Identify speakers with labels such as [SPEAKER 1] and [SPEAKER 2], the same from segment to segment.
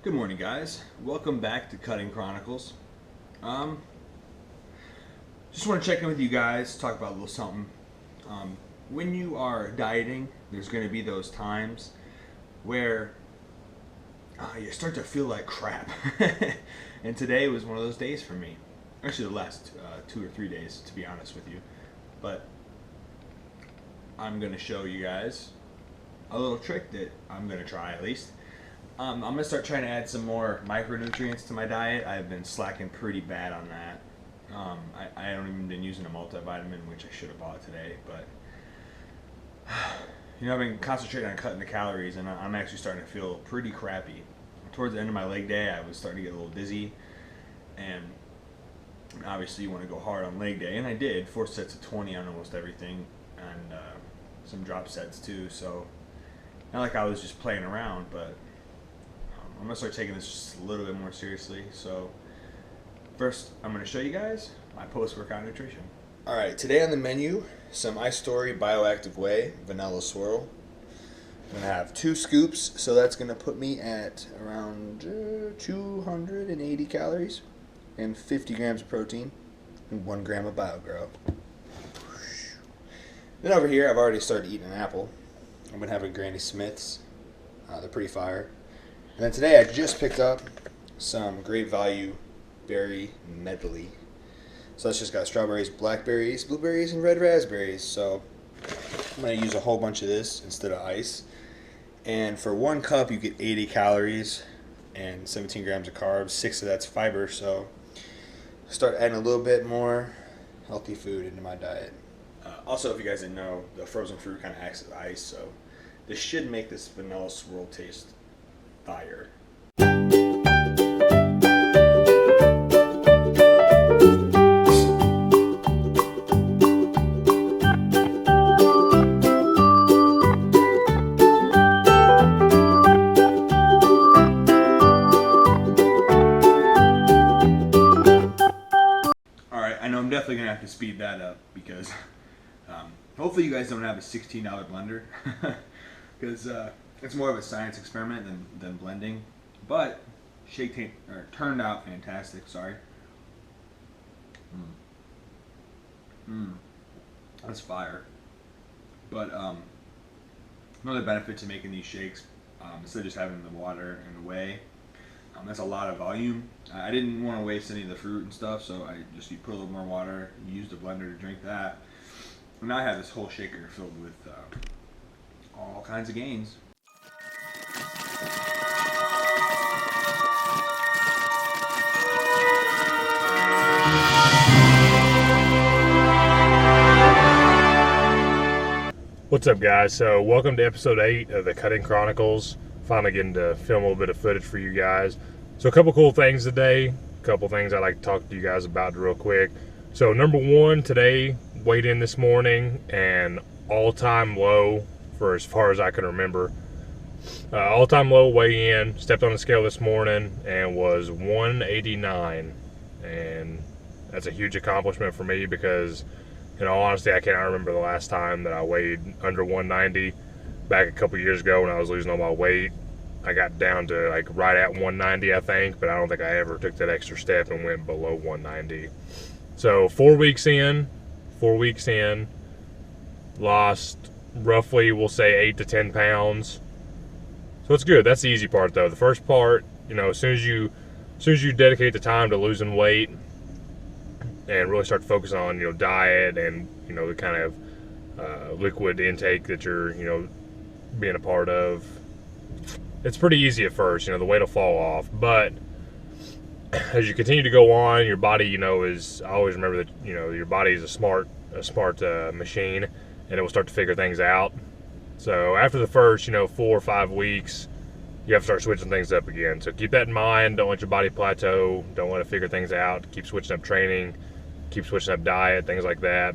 [SPEAKER 1] Good morning, guys. Welcome back to Cutting Chronicles. Just want to check in with you guys, talk about a little something. When you are dieting, there's going to be those times where you start to feel like crap. And today was one of those days for me. Actually, the last 2 or 3 days, to be honest with you. But I'm going to show you guys a little trick that I'm going to try at least. I'm going to start trying to add some more micronutrients to my diet. I've been slacking pretty bad on that. I haven't even been using a multivitamin, which I should have bought today. But, you know, I've been concentrating on cutting the calories, and I'm actually starting to feel pretty crappy. Towards the end of my leg day, I was starting to get a little dizzy. And obviously you want to go hard on leg day, and I did. 4 sets of 20 on almost everything, and some drop sets too. So, not like I was just playing around, but I'm going to start taking this just a little bit more seriously. So first, I'm going to show you guys my post-workout nutrition. Alright, today on the menu, some Ice Story Bioactive Whey Vanilla Swirl. I'm going to have 2 scoops, so that's going to put me at around 280 calories and 50 grams of protein and 1 gram of BioGrow. Then over here, I've already started eating an apple. I'm going to have a Granny Smith's. They're pretty fire. And then today I just picked up some Great Value Berry Medley. So that's just got strawberries, blackberries, blueberries, and red raspberries. So I'm going to use a whole bunch of this instead of ice. And for 1 cup you get 80 calories and 17 grams of carbs. 6 of that's fiber. So start adding a little bit more healthy food into my diet. Also, if you guys didn't know, the frozen fruit kind of acts as ice. So this should make this vanilla swirl taste fire. Alright, I know I'm definitely going to have to speed that up because hopefully you guys don't have a $16 blender because it's more of a science experiment than blending, but turned out fantastic. Sorry. That's fire. But another benefit to making these shakes, instead of just having the water and the whey, that's a lot of volume. I didn't want to waste any of the fruit and stuff, so you put a little more water, you use the blender to drink that. And now I have this whole shaker filled with all kinds of gains.
[SPEAKER 2] What's up, guys? So welcome to episode 8 of the Cutting Chronicles. Finally getting to film a little bit of footage for you guys. So a couple cool things today, a couple things I'd like to talk to you guys about real quick. So number 1, today, weighed in this morning and all-time low for as far as I can remember. All-time low weigh in, stepped on the scale this morning and was 189. And that's a huge accomplishment for me because, in all honesty, I cannot remember the last time that I weighed under 190. Back a couple years ago when I was losing all my weight, I got down to like right at 190, I think, but I don't think I ever took that extra step and went below 190. So 4 weeks in, lost roughly, we'll say 8 to 10 pounds. So it's good. That's the easy part, though. The first part, you know, as soon as you dedicate the time to losing weight and really start to focus on, you know, diet and, you know, the kind of liquid intake that you're, you know, being a part of, it's pretty easy at first. You know, the weight will fall off, but as you continue to go on, your body, you know, I always remember that, you know, your body is a smart machine, and it will start to figure things out. So after the first, you know, 4 or 5 weeks, you have to start switching things up again. So keep that in mind. Don't let your body plateau. Don't let it figure things out. Keep switching up training, keep switching up diet, things like that.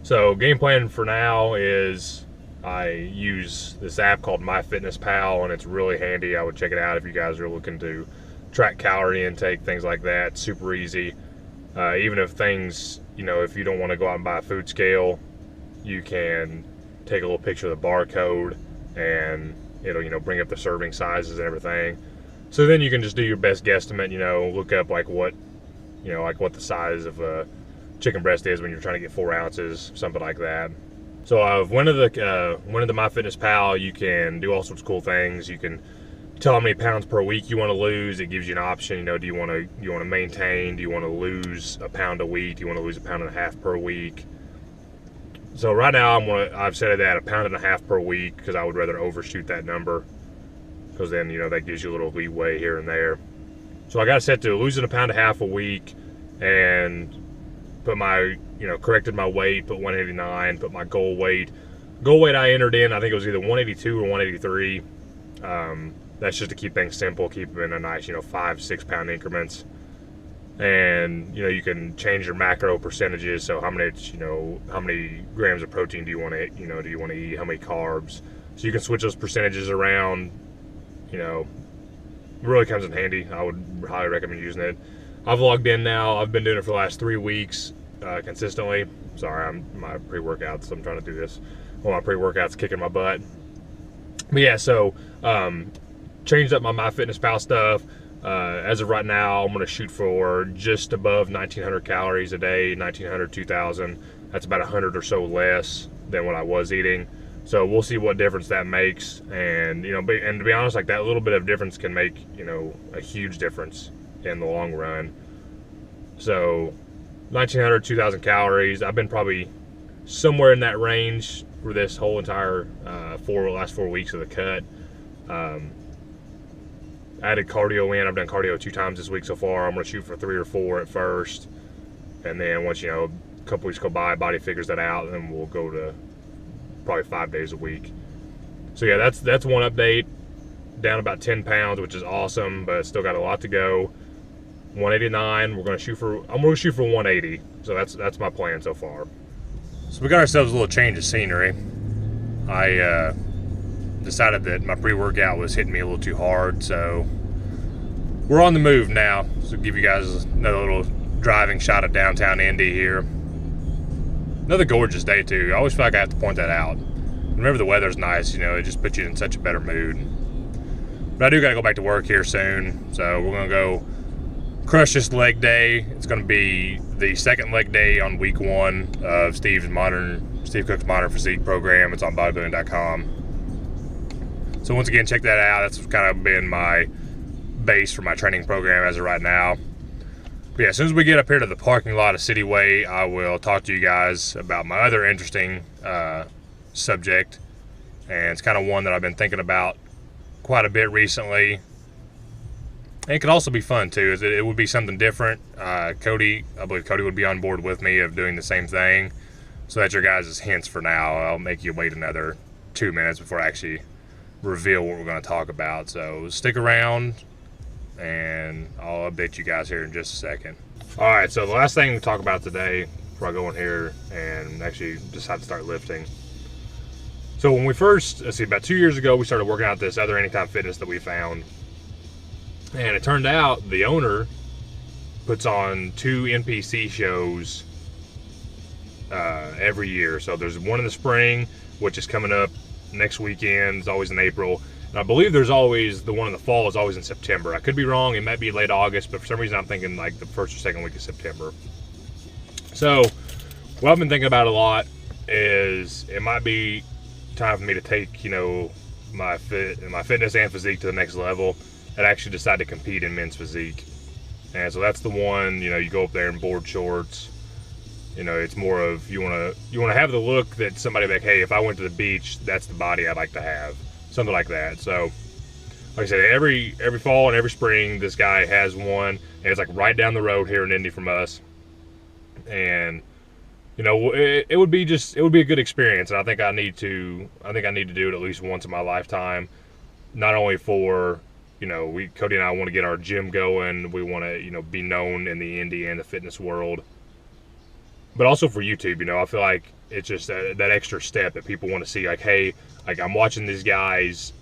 [SPEAKER 2] So game plan for now is I use this app called MyFitnessPal, and it's really handy. I would check it out if you guys are looking to track calorie intake, things like that. Super easy. Even if things, you know, if you don't want to go out and buy a food scale, you can take a little picture of the barcode and it'll bring up the serving sizes and everything. So then you can just do your best guesstimate, look up like what the size of a chicken breast is when you're trying to get 4 ounces, something like that. So I've went to MyFitnessPal. You can do all sorts of cool things. You can tell how many pounds per week you want to lose. It gives you an option. Do you want to maintain? Do you want to lose a pound a week? Do you want to lose 1.5 pounds per week? So right now I've set it at 1.5 pounds per week because I would rather overshoot that number, because then that gives you a little leeway here and there. So I got it set to losing 1.5 pounds a week, and put my corrected my weight, put 189, put my goal weight. Goal weight I entered in, I think it was either 182 or 183. That's just to keep things simple, keep them in a nice 5-6 pound increments. And you can change your macro percentages. So how many grams of protein do you want to eat? How many carbs? So you can switch those percentages around. It really comes in handy. I would highly recommend using it. I've logged in now. I've been doing it for the last 3 weeks consistently. Sorry, my pre-workouts. I'm trying to do this. Well, my pre-workout's kicking my butt. But yeah, so changed up my MyFitnessPal stuff. As of right now, I'm going to shoot for just above 1,900 calories a day, 1,900, 2,000. That's about 100 or so less than what I was eating. So we'll see what difference that makes. And and to be honest, like that little bit of difference can make a huge difference in the long run. So 1,900, 2,000 calories. I've been probably somewhere in that range for this whole entire last 4 weeks of the cut. I added cardio in. I've done cardio 2 times this week so far. I'm going to shoot for 3 or 4 at first, and then once a couple weeks go by, body figures that out, and then we'll go to probably 5 days a week. So yeah, that's one update. Down about 10 pounds, which is awesome, but still got a lot to go. 189. I'm going to shoot for 180. So that's my plan so far. So we got ourselves a little change of scenery. I decided that my pre-workout was hitting me a little too hard, so we're on the move now. So give you guys another little driving shot of downtown Indy here. Another gorgeous day too. I always feel like I have to point that out. Whenever the weather's nice, it just puts you in such a better mood. But I do got to go back to work here soon, so we're going to go crush this leg day. It's going to be the second leg day on week 1 of Steve Cook's Modern Physique program. It's on bodybuilding.com. So once again, check that out. That's kind of been my base for my training program as of right now. But yeah, as soon as we get up here to the parking lot of Cityway, I will talk to you guys about my other interesting subject. And it's kind of one that I've been thinking about quite a bit recently. And it could also be fun too. It would be something different. I believe Cody would be on board with me of doing the same thing. So that's your guys' hints for now. I'll make you wait another 2 minutes before I actually reveal what we're going to talk about. So stick around and I'll update you guys here in just a second. All right, so the last thing to talk about today before I go in here and actually decide to start lifting. So when we first, about 2 years ago, we started working out this other Anytime Fitness that we found. And it turned out the owner puts on 2 NPC shows every year. So there's one in the spring, which is coming up next weekend. It's always in April. And I believe there's always the one in the fall is always in September. I could be wrong. It might be late August, but for some reason I'm thinking like the first or second week of September. So what I've been thinking about a lot is it might be time for me to take, my fitness and physique to the next level and actually decide to compete in men's physique. And so that's the one, you go up there in board shorts. It's more of you want to have the look that somebody like, hey, if I went to the beach, that's the body I'd like to have, something like that. So, like I said, every fall and every spring, this guy has one, and it's like right down the road here in Indy from us. And it would be a good experience, and I think I need to do it at least once in my lifetime. Not only for Cody and I want to get our gym going, we want to be known in the Indy and the fitness world. But also for YouTube, I feel like it's just that extra step that people want to see. Like, hey, like I'm watching these guys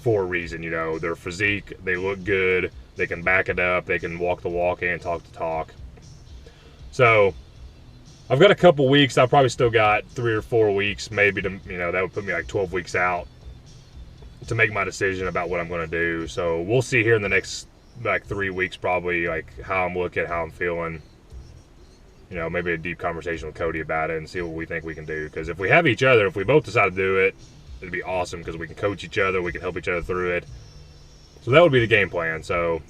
[SPEAKER 2] for a reason. Their physique, they look good, they can back it up, they can walk the walk and talk the talk. So I've got a couple weeks. I've probably still got 3 or 4 weeks, maybe to that would put me like 12 weeks out to make my decision about what I'm going to do. So we'll see here in the next like 3 weeks probably, like how I'm looking, how I'm feeling. You know, maybe a deep conversation with Cody about it and see what we think we can do. Because if we have each other, if we both decide to do it, it'd be awesome because we can coach each other, we can help each other through it. So that would be the game plan. So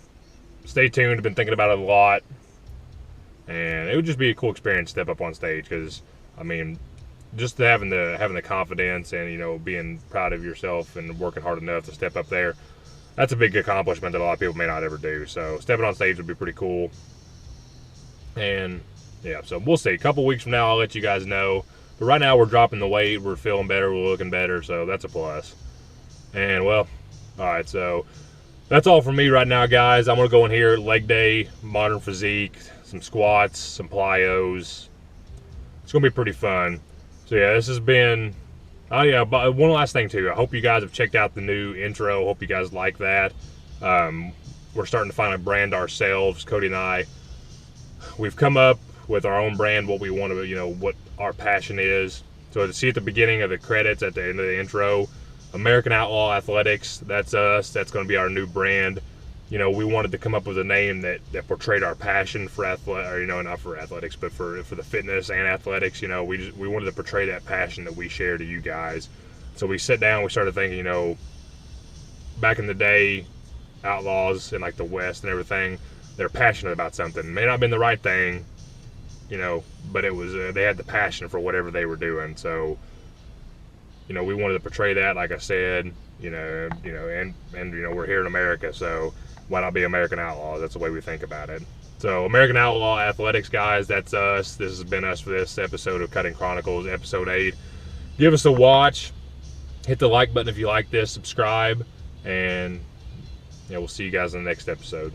[SPEAKER 2] stay tuned. I've been thinking about it a lot, and it would just be a cool experience to step up on stage. Because I mean, just having the confidence and, you know, being proud of yourself and working hard enough to step up there, that's a big accomplishment that a lot of people may not ever do. So stepping on stage would be pretty cool. And yeah, so we'll see. A couple weeks from now, I'll let you guys know. But right now, we're dropping the weight. We're feeling better. We're looking better. So that's a plus. And, well, all right. So that's all from me right now, guys. I'm going to go in here, leg day, modern physique, some squats, some plyos. It's going to be pretty fun. So, yeah, this has been... Oh, yeah, but one last thing, too. I hope you guys have checked out the new intro. Hope you guys like that. We're starting to finally brand ourselves, Cody and I. We've come up with our own brand, what we want to, you know, what our passion is. So to see at the beginning of the credits, at the end of the intro, American Outlaw Athletics, that's us. That's going to be our new brand. You know, we wanted to come up with a name that portrayed our passion for or, you know, not for athletics, but for the fitness and athletics. You know, we wanted to portray that passion that we share to you guys. So we sat down, we started thinking, you know, back in the day, outlaws in like the West and everything, they're passionate about something. It may not have been the right thing, you know, but it was they had the passion for whatever they were doing. So, you know, we wanted to portray that, like I said, you know, and you know, we're here in America, so why not be American Outlaws? That's the way we think about it. So, American Outlaw Athletics, guys, that's us. This has been us for this episode of Cutting Chronicles, episode 8. Give us a watch. Hit the like button if you like this. Subscribe, and yeah, we'll see you guys in the next episode.